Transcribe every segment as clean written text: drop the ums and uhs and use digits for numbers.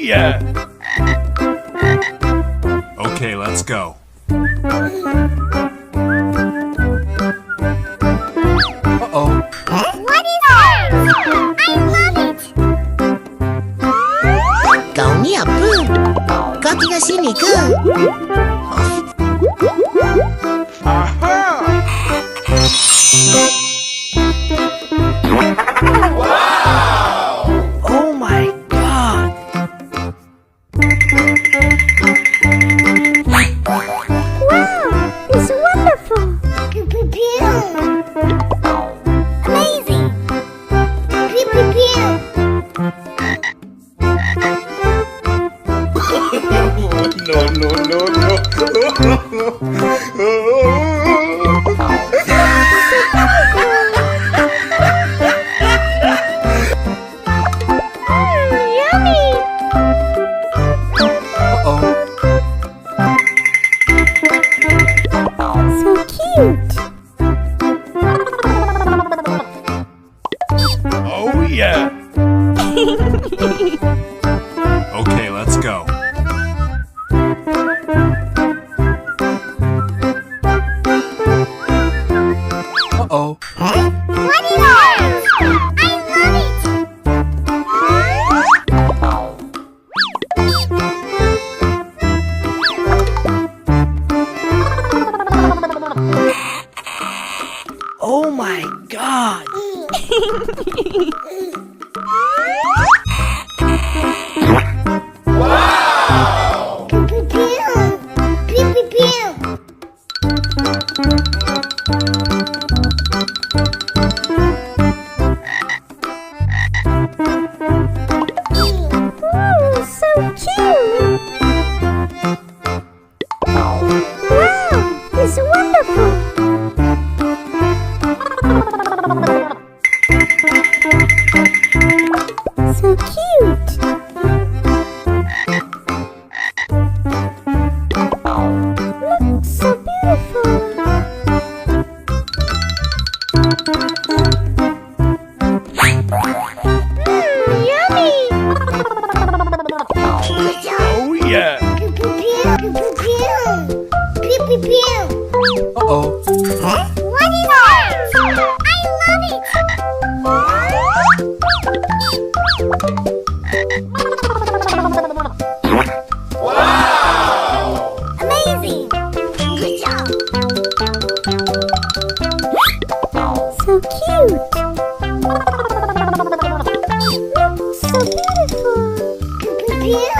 yeah! Okay, let's go. Uh-oh. What is that? I love it! Kau ni apa? Kau tinggal sini ke? Aha! Oh my God! Wow! It's wonderful! Amazing! Pew, pew, pew. Yummy! So cute! Oh, yeah! Okay, let's go. Uh-oh. What is that? I love it! Oh my God! Pew, pew, pew. Pew, pew, pew. Ooh, so cute! Wow, it's wonderful! So cute! Look, so beautiful! Yummy! Oh, yeah! Pew, pew, pew. Pew, pew, pew. Pew, pew, pew. Uh-oh. What is that? I love it! Amazing! Good job! So cute! Look, so beautiful! Pew, pew, pew.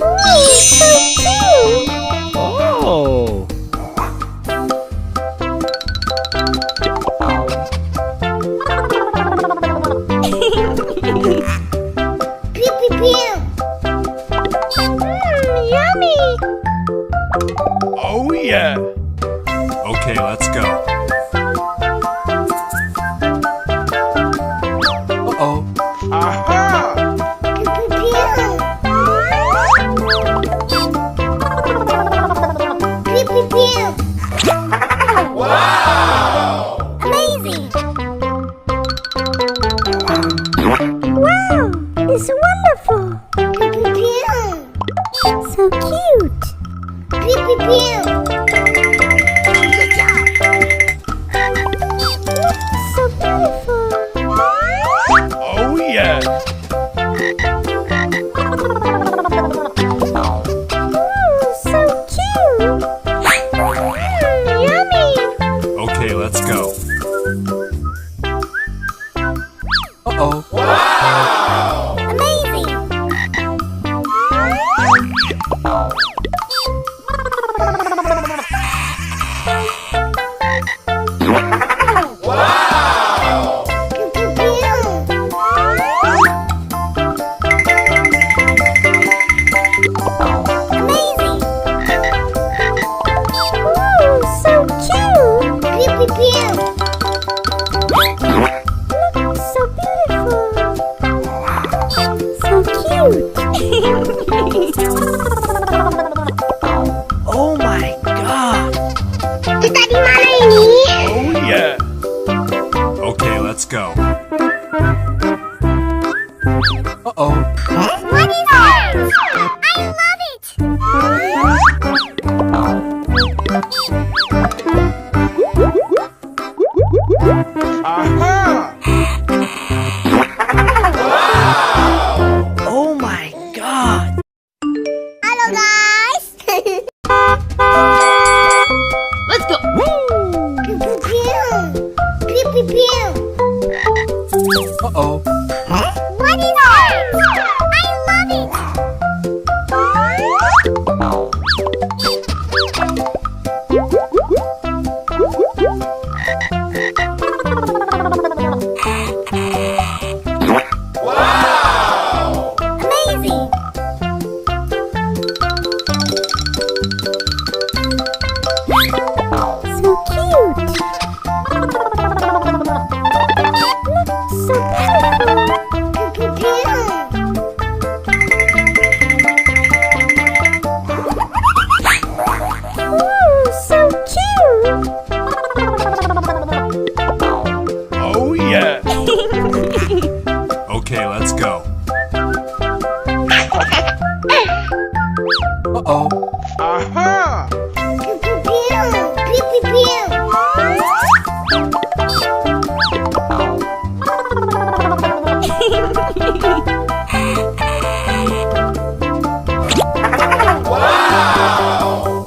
Ooh, so cute! Oh! Pew, pew, pew. Yummy! Oh, yeah! Okay, let's go. Uh-oh. Aha! Pew, pew, pew. Pew, pew, pew. Amazing! Wow! It's wonderful! Pew, pew, pew. So cute! Pew, pew, pew. Good job! So beautiful! Oh, yeah! Ooh, so cute! Yummy! Okay, let's go. Uh-oh. Amazing! go. Uh-oh. What is that? I love it! Oh my god! Hello guys! Let's go. Pew pew pew! Uh-oh. What is that? I love it! Amazing! So cute! So beautiful! Pew pew pew! Ooh, so cute! Oh, yeah. Okay, let's go. Uh-oh. Pew pew pew! Pew pew pew!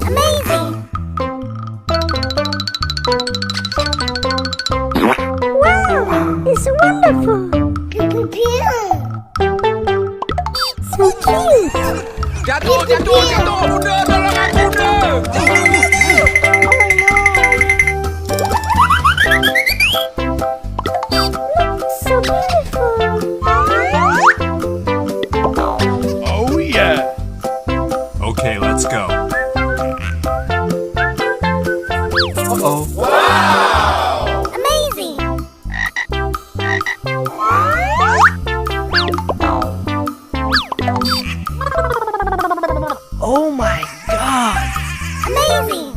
Amazing! Wow, it's wonderful! Pew pew pew! So cute! Jatuh, jatuh, jatuh. Bunda, tolong aku, Bunda. So beautiful! Oh, yeah. Okay, let's go. Uh-oh. Amazing! Oh my god! Amazing!